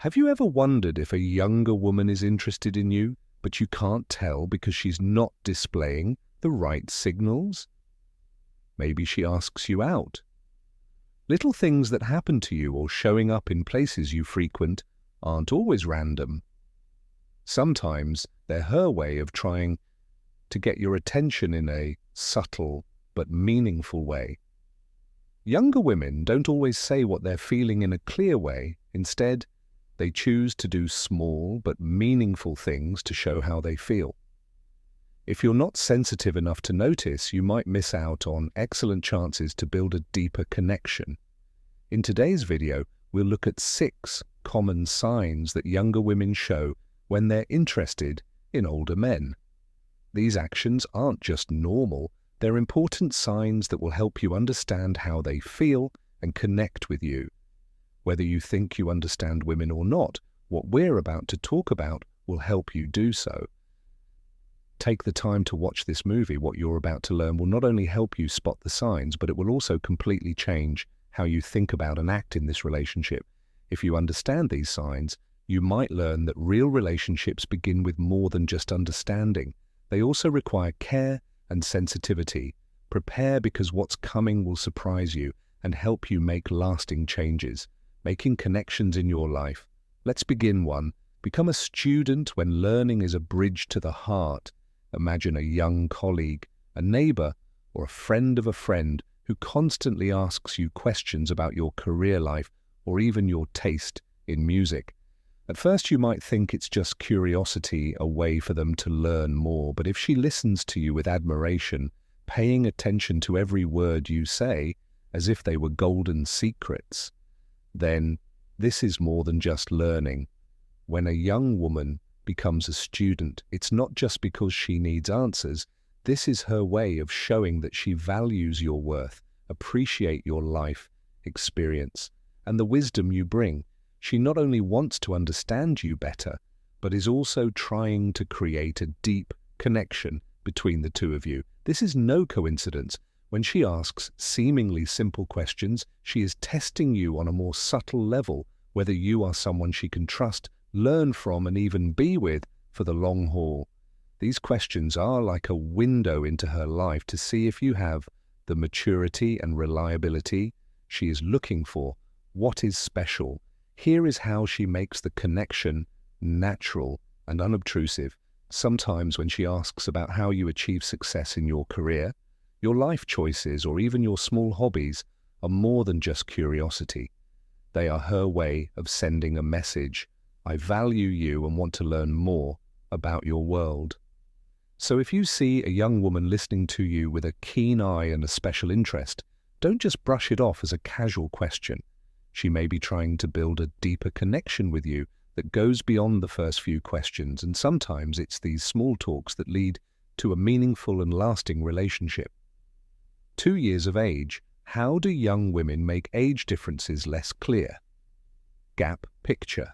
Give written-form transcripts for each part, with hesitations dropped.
Have you ever wondered if a younger woman is interested in you, but you can't tell because she's not displaying the right signals? Maybe she asks you out. Little things that happen to you or showing up in places you frequent aren't always random. Sometimes they're her way of trying to get your attention in a subtle but meaningful way. Younger women don't always say what they're feeling in a clear way. Instead, they choose to do small but meaningful things to show how they feel. If you're not sensitive enough to notice, you might miss out on excellent chances to build a deeper connection. In today's video, we'll look at 6 common signs that younger women show when they're interested in older men. These actions aren't just normal, they're important signs that will help you understand how they feel and connect with you. Whether you think you understand women or not, what we're about to talk about will help you do so. Take the time to watch this movie. What you're about to learn will not only help you spot the signs, but it will also completely change how you think about and act in this relationship. If you understand these signs, you might learn that real relationships begin with more than just understanding. They also require care and sensitivity. Prepare, because what's coming will surprise you and help you make lasting changes. Making connections in your life. Let's begin 1. Become a student when learning is a bridge to the heart. Imagine a young colleague, a neighbor, or a friend of a friend who constantly asks you questions about your career life or even your taste in music. At first you might think it's just curiosity, a way for them to learn more, but if she listens to you with admiration, paying attention to every word you say as if they were golden secrets, then this is more than just learning. When a young woman becomes a student, it's not just because she needs answers. This is her way of showing that she values your worth, appreciate your life experience, and the wisdom you bring. She not only wants to understand you better, but is also trying to create a deep connection between the two of you. This is no coincidence. When she asks seemingly simple questions, she is testing you on a more subtle level, whether you are someone she can trust, learn from, and even be with for the long haul. These questions are like a window into her life to see if you have the maturity and reliability she is looking for. What is special? Here is how she makes the connection natural and unobtrusive. Sometimes when she asks about how you achieve success in your career, your life choices, or even your small hobbies are more than just curiosity. They are her way of sending a message. I value you and want to learn more about your world. So if you see a young woman listening to you with a keen eye and a special interest, don't just brush it off as a casual question. She may be trying to build a deeper connection with you that goes beyond the first few questions, and sometimes it's these small talks that lead to a meaningful and lasting relationship. 2 years of age. How do young women make age differences less clear? Gap picture.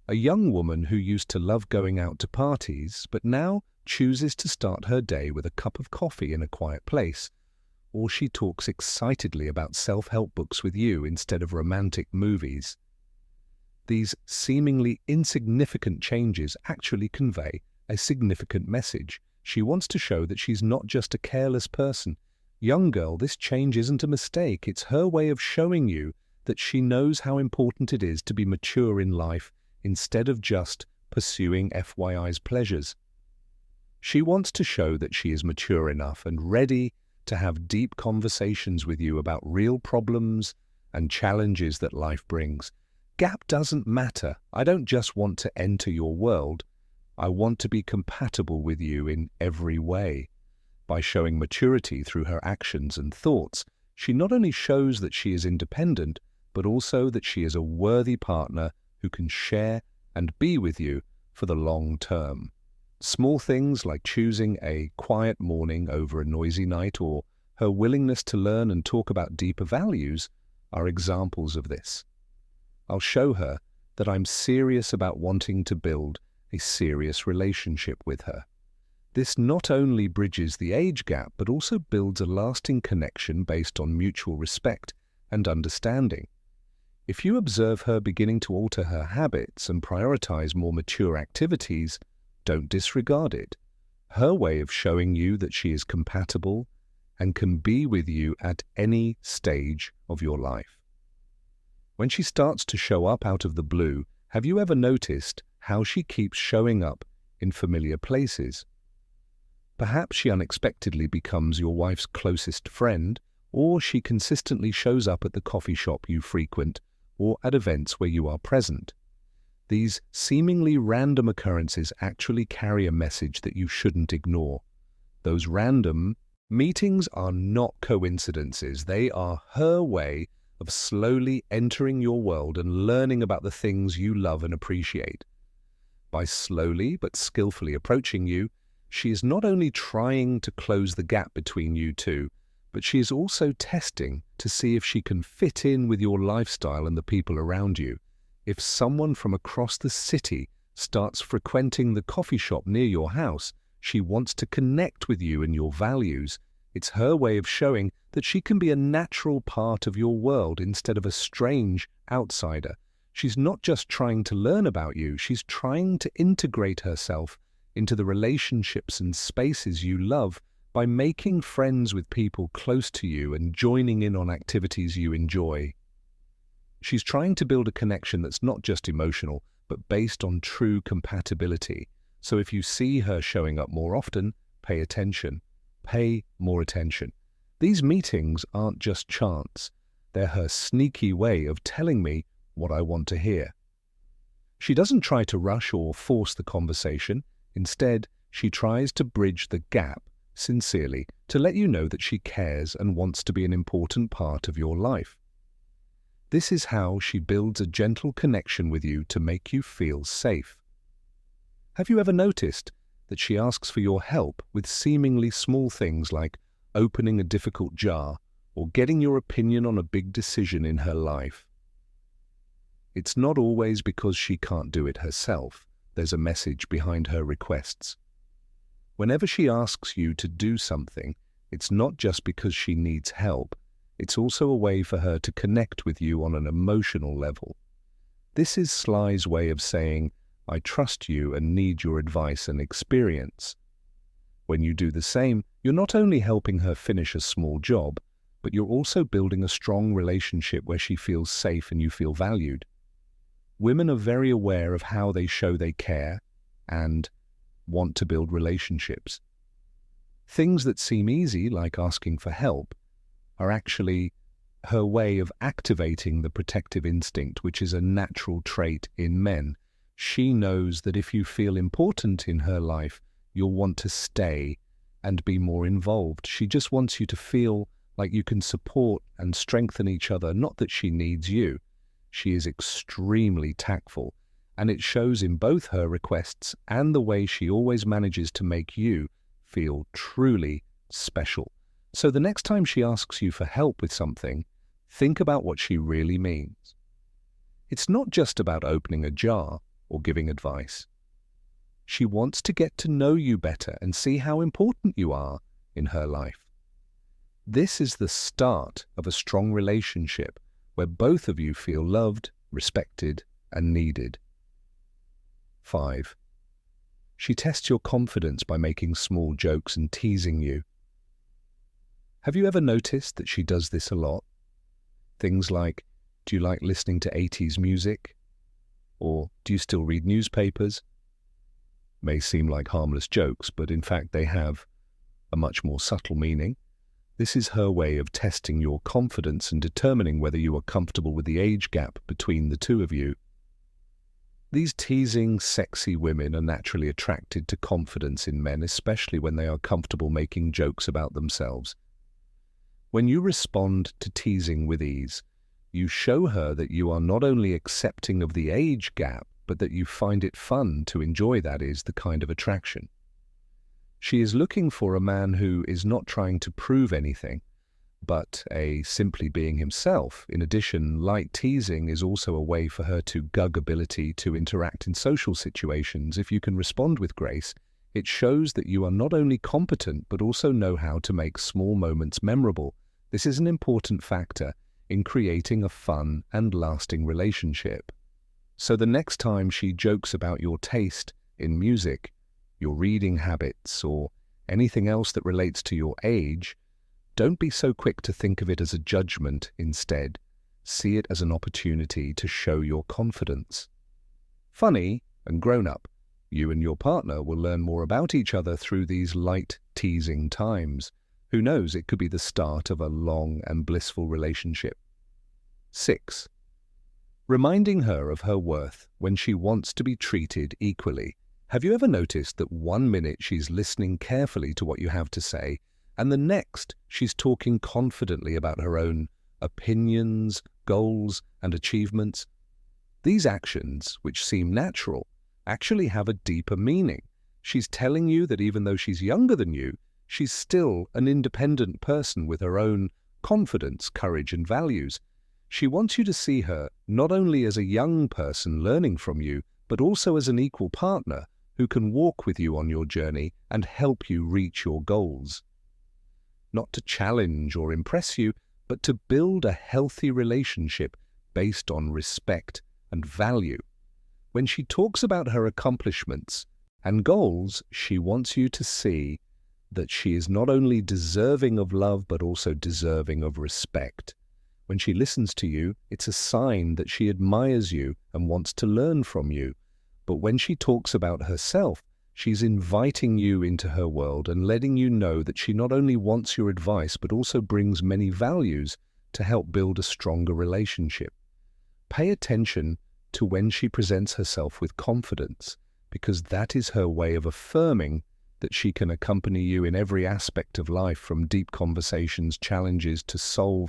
A young woman who used to love going out to parties, but now chooses to start her day with a cup of coffee in a quiet place, or she talks excitedly about self-help books with you instead of romantic movies. These seemingly insignificant changes actually convey a significant message. She wants to show that she's not just a careless person. Young girl, this change isn't a mistake. It's her way of showing you that she knows how important it is to be mature in life instead of just pursuing FYI's pleasures. She wants to show that she is mature enough and ready to have deep conversations with you about real problems and challenges that life brings. Gap doesn't matter. I don't just want to enter your world. I want to be compatible with you in every way. By showing maturity through her actions and thoughts, she not only shows that she is independent, but also that she is a worthy partner who can share and be with you for the long term. Small things like choosing a quiet morning over a noisy night, or her willingness to learn and talk about deeper values, are examples of this. I'll show her that I'm serious about wanting to build a serious relationship with her. This not only bridges the age gap, but also builds a lasting connection based on mutual respect and understanding. If you observe her beginning to alter her habits and prioritize more mature activities, don't disregard it. Her way of showing you that she is compatible and can be with you at any stage of your life. When she starts to show up out of the blue, have you ever noticed how she keeps showing up in familiar places? Perhaps she unexpectedly becomes your wife's closest friend, or she consistently shows up at the coffee shop you frequent or at events where you are present. These seemingly random occurrences actually carry a message that you shouldn't ignore. Those random meetings are not coincidences. They are her way of slowly entering your world and learning about the things you love and appreciate. By slowly but skillfully approaching you, she is not only trying to close the gap between you two, but she is also testing to see if she can fit in with your lifestyle and the people around you. If someone from across the city starts frequenting the coffee shop near your house, she wants to connect with you and your values. It's her way of showing that she can be a natural part of your world instead of a strange outsider. She's not just trying to learn about you, she's trying to integrate herself into the relationships and spaces you love by making friends with people close to you and joining in on activities you enjoy. She's trying to build a connection that's not just emotional, but based on true compatibility. So if you see her showing up more often, pay attention. Pay more attention. These meetings aren't just chance. They're her sneaky way of telling me what I want to hear. She doesn't try to rush or force the conversation. Instead, she tries to bridge the gap sincerely to let you know that she cares and wants to be an important part of your life. This is how she builds a gentle connection with you to make you feel safe. Have you ever noticed that she asks for your help with seemingly small things like opening a difficult jar or getting your opinion on a big decision in her life? It's not always because she can't do it herself. There's a message behind her requests. Whenever she asks you to do something, it's not just because she needs help. It's also a way for her to connect with you on an emotional level. This is Sly's way of saying, I trust you and need your advice and experience. When you do the same, you're not only helping her finish a small job, but you're also building a strong relationship where she feels safe and you feel valued. Women are very aware of how they show they care and want to build relationships. Things that seem easy, like asking for help, are actually her way of activating the protective instinct, which is a natural trait in men. She knows that if you feel important in her life, you'll want to stay and be more involved. She just wants you to feel like you can support and strengthen each other, not that she needs you. She is extremely tactful, and it shows in both her requests and the way she always manages to make you feel truly special. So the next time she asks you for help with something, think about what she really means. It's not just about opening a jar or giving advice. She wants to get to know you better and see how important you are in her life. This is the start of a strong relationship where both of you feel loved, respected, and needed. 5. She tests your confidence by making small jokes and teasing you. Have you ever noticed that she does this a lot? Things like, do you like listening to 80s music? Or do you still read newspapers? May seem like harmless jokes, but in fact they have a much more subtle meaning. This is her way of testing your confidence and determining whether you are comfortable with the age gap between the two of you. These teasing, sexy women are naturally attracted to confidence in men, especially when they are comfortable making jokes about themselves. When you respond to teasing with ease, you show her that you are not only accepting of the age gap, but that you find it fun to enjoy. That is the kind of attraction. She is looking for a man who is not trying to prove anything, but simply being himself. In addition, light teasing is also a way for her to gug ability to interact in social situations. If you can respond with grace, it shows that you are not only competent, but also know how to make small moments memorable. This is an important factor in creating a fun and lasting relationship. So the next time she jokes about your taste in music, your reading habits, or anything else that relates to your age, don't be so quick to think of it as a judgment. Instead, see it as an opportunity to show your confidence. Funny and grown-up, you and your partner will learn more about each other through these light, teasing times. Who knows, it could be the start of a long and blissful relationship. 6. Reminding her of her worth when she wants to be treated equally. Have you ever noticed that 1 minute she's listening carefully to what you have to say, and the next she's talking confidently about her own opinions, goals, and achievements? These actions, which seem natural, actually have a deeper meaning. She's telling you that even though she's younger than you, she's still an independent person with her own confidence, courage, and values. She wants you to see her not only as a young person learning from you, but also as an equal partner who can walk with you on your journey and help you reach your goals. Not to challenge or impress you, but to build a healthy relationship based on respect and value. When she talks about her accomplishments and goals, she wants you to see that she is not only deserving of love, but also deserving of respect. When she listens to you, it's a sign that she admires you and wants to learn from you. But when she talks about herself, she's inviting you into her world and letting you know that she not only wants your advice, but also brings many values to help build a stronger relationship. Pay attention to when she presents herself with confidence, because that is her way of affirming that she can accompany you in every aspect of life, from deep conversations, challenges, to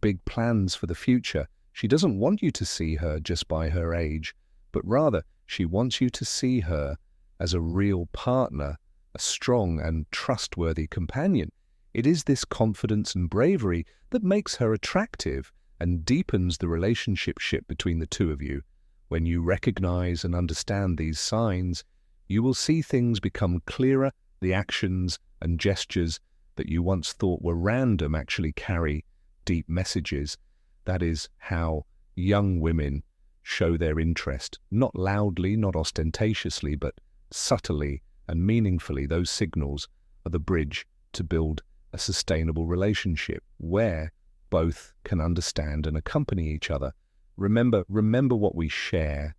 big plans for the future. She doesn't want you to see her just by her age, but rather she wants you to see her as a real partner, a strong and trustworthy companion. It is this confidence and bravery that makes her attractive and deepens the relationship between the two of you. When you recognize and understand these signs, you will see things become clearer. The actions and gestures that you once thought were random actually carry deep messages. That is how young women show their interest, not loudly, not ostentatiously, but subtly and meaningfully. Those signals are the bridge to build a sustainable relationship where both can understand and accompany each other. Remember what we share.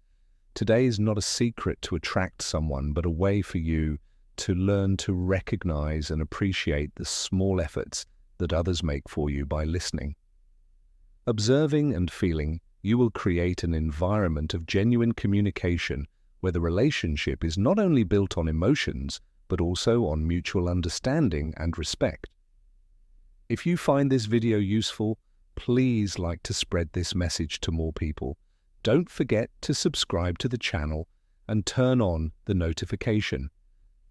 Today is not a secret to attract someone, but a way for you to learn to recognize and appreciate the small efforts that others make for you by listening. Observing and feeling, you will create an environment of genuine communication where the relationship is not only built on emotions, but also on mutual understanding and respect. If you find this video useful, please like to spread this message to more people. Don't forget to subscribe to the channel and turn on the notification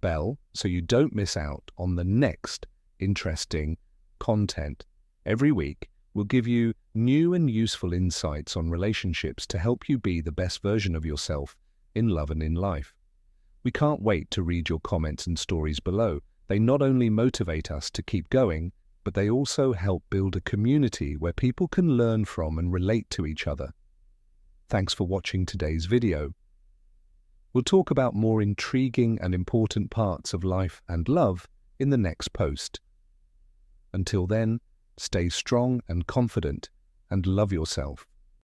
bell so you don't miss out on the next interesting content. Every week, we'll give you new and useful insights on relationships to help you be the best version of yourself in love and in life. We can't wait to read your comments and stories below. They not only motivate us to keep going, but they also help build a community where people can learn from and relate to each other. Thanks for watching today's video. We'll talk about more intriguing and important parts of life and love in the next post. Until then, stay strong and confident and love yourself.